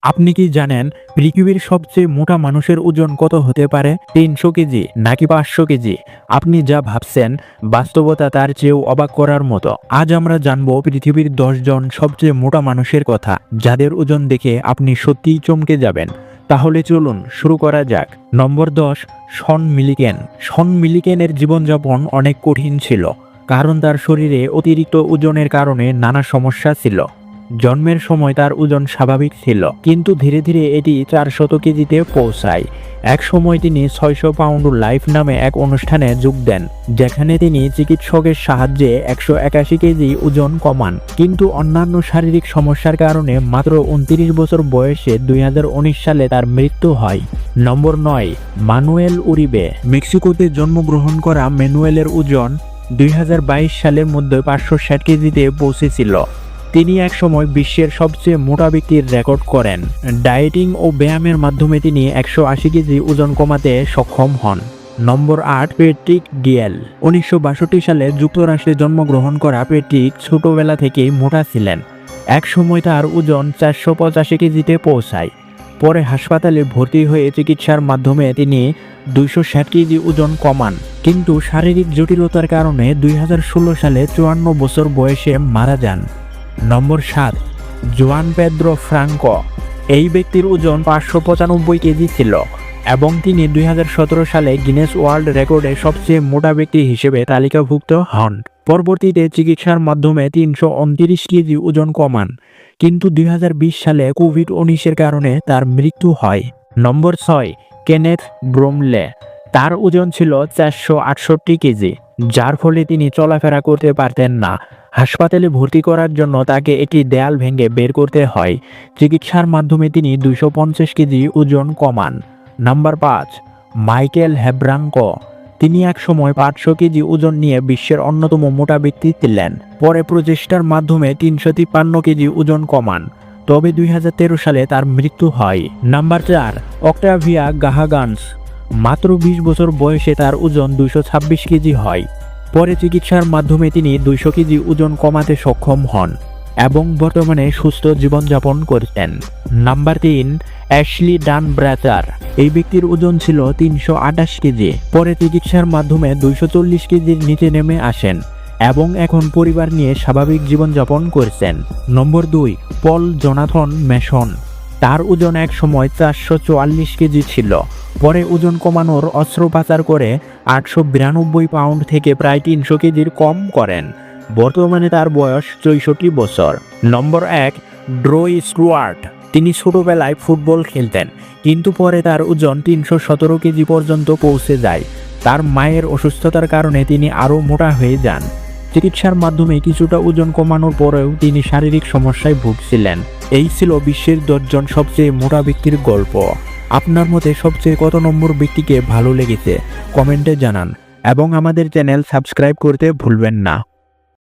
আপনি কি জানেন পৃথিবীর সবচেয়ে মোটা মানুষের ওজন কত হতে পারে? 300 কেজি নাকি 500 কেজি? আপনি যা ভাবছেন বাস্তবতা তার চেয়েও অবাক করার মতো। আজ আমরা জানবো পৃথিবীর 10 জন সবচেয়ে মোটা মানুষের কথা, যাদের ওজন দেখে আপনি সত্যিই চমকে যাবেন। তাহলে চলুন শুরু করা যাক। নম্বর 10, শন মিলিকেন। শন মিলিকেনের জীবনযাপন অনেক কঠিন ছিল, কারণ তার শরীরে অতিরিক্ত ওজনের কারণে নানা সমস্যা ছিল। জন্মের সময় তার ওজন স্বাভাবিক ছিল, কিন্তু ধীরে ধীরে এটি 400 কেজিতে পৌঁছায়। এক সময় তিনি 600 পাউন্ড লাইফ নামে এক অনুষ্ঠানে যোগ দেন, যেখানে তিনি চিকিৎসকের সাহায্যে 181 কেজি ওজন কমান। কিন্তু অন্যান্য শারীরিক সমস্যার কারণে মাত্র 29 বছর বয়সে 2019 সালে তার মৃত্যু হয়। নম্বর 9, মানুয়েল উরিবে। মেক্সিকোতে জন্মগ্রহণ করা ম্যানুয়েলের ওজন 2022 সালের মধ্যে 560 কেজিতে পৌঁছেছিল। তিনি একসময় বিশ্বের সবচেয়ে মোটা ব্যক্তির রেকর্ড করেন। ডায়েটিং ও ব্যায়ামের মাধ্যমে তিনি 180 কেজি ওজন কমাতে সক্ষম হন। নম্বর 8, প্যাট্রিক গিয়েল। 1962 সালে যুক্তরাষ্ট্রে জন্মগ্রহণ করা প্যাট্রিক ছোটবেলা থেকেই মোটা ছিলেন। এক সময় তার ওজন 485 কেজিতে পৌঁছায়। পরে হাসপাতালে ভর্তি হয়ে চিকিৎসার মাধ্যমে তিনি 260 কেজি ওজন কমান, কিন্তু শারীরিক জটিলতার কারণে 2016 সালে 54 বছর বয়সে মারা যান। নম্বর 7, জুয়ান পেদ্রো ফ্রাঙ্কো। এই ব্যক্তির ওজন 595 কেজি ছিল এবং তিনি 2017 সালে গিনেস ওয়ার্ল্ড রেকর্ডে সবচেয়ে মোটা ব্যক্তি হিসেবে তালিকাভুক্ত হন। পরবর্তীতে চিকিৎসার মাধ্যমে 329 কেজি ওজন কমান, কিন্তু 2020 সালে কোভিড-19 কারণে তার মৃত্যু হয়। নম্বর 6, কেনেথ ব্রোমলে। তার ওজন ছিল 468 কেজি, যার ফলে তিনি চলাফেরা করতে পারতেন না। হাসপাতালে ভর্তি করার জন্য তাকে একটি দেয়াল ভেঙে বের করতে হয়। চিকিৎসার মাধ্যমে তিনি 250 কেজি ওজন কমান। Number 5, Michael Hebranko. তিনি একসময় 500 কেজি ওজন নিয়ে বিশ্বের অন্যতম মোটা ব্যক্তি ছিলেন। পরে প্রচেষ্টার মাধ্যমে 353 কেজি ওজন কমান, তবে 2013 সালে তার মৃত্যু হয়। Number 4, Octavia Gahagans. মাত্র 20 বছর বয়সে তার ওজন 226 কেজি হয়। পরে চিকিৎসার মাধ্যমে তিনি 200 কেজি ওজন কমাতে সক্ষম হন এবং বর্তমানে সুস্থ জীবনযাপন করতেন। নাম্বার 3, অ্যাশলি ডান ব্র্যাচার। এই ব্যক্তির ওজন ছিল 328 কেজি। পরে চিকিৎসার মাধ্যমে 240 কেজির নিচে নেমে আসেন এবং এখন পরিবার নিয়ে স্বাভাবিক জীবনযাপন করছেন। নম্বর 2, পল জোনাথন ম্যাসন। তার ওজন এক সময় 444 কেজি ছিল। পরে ওজন কমানোর অস্ত্রোপচার করে 892 পাউন্ড থেকে প্রায় 300 কেজির কম করেন। বর্তমানে তার বয়স 64 বছর। নম্বর 1, ড্রো স্টুয়ার্ট। তিনি ছোটবেলায় ফুটবল খেলতেন, কিন্তু পরে তার ওজন 317 কেজি পর্যন্ত পৌঁছে যায়। তার মায়ের অসুস্থতার কারণে তিনি আরও মোটা হয়ে যান। চিকিৎসার মাধ্যমে কিছুটা ওজন কমানোর পরেও তিনি শারীরিক সমস্যায় ভুগছিলেন। এই ছিল বিশ্বের 10 জন সবচেয়ে মোটা ব্যক্তির গল্প। আপনার মতে সবচেয়ে কত নম্বর ব্যক্তিকে ভালো লেগেছে কমেন্টে জানান এবং আমাদের চ্যানেল সাবস্ক্রাইব করতে ভুলবেন না।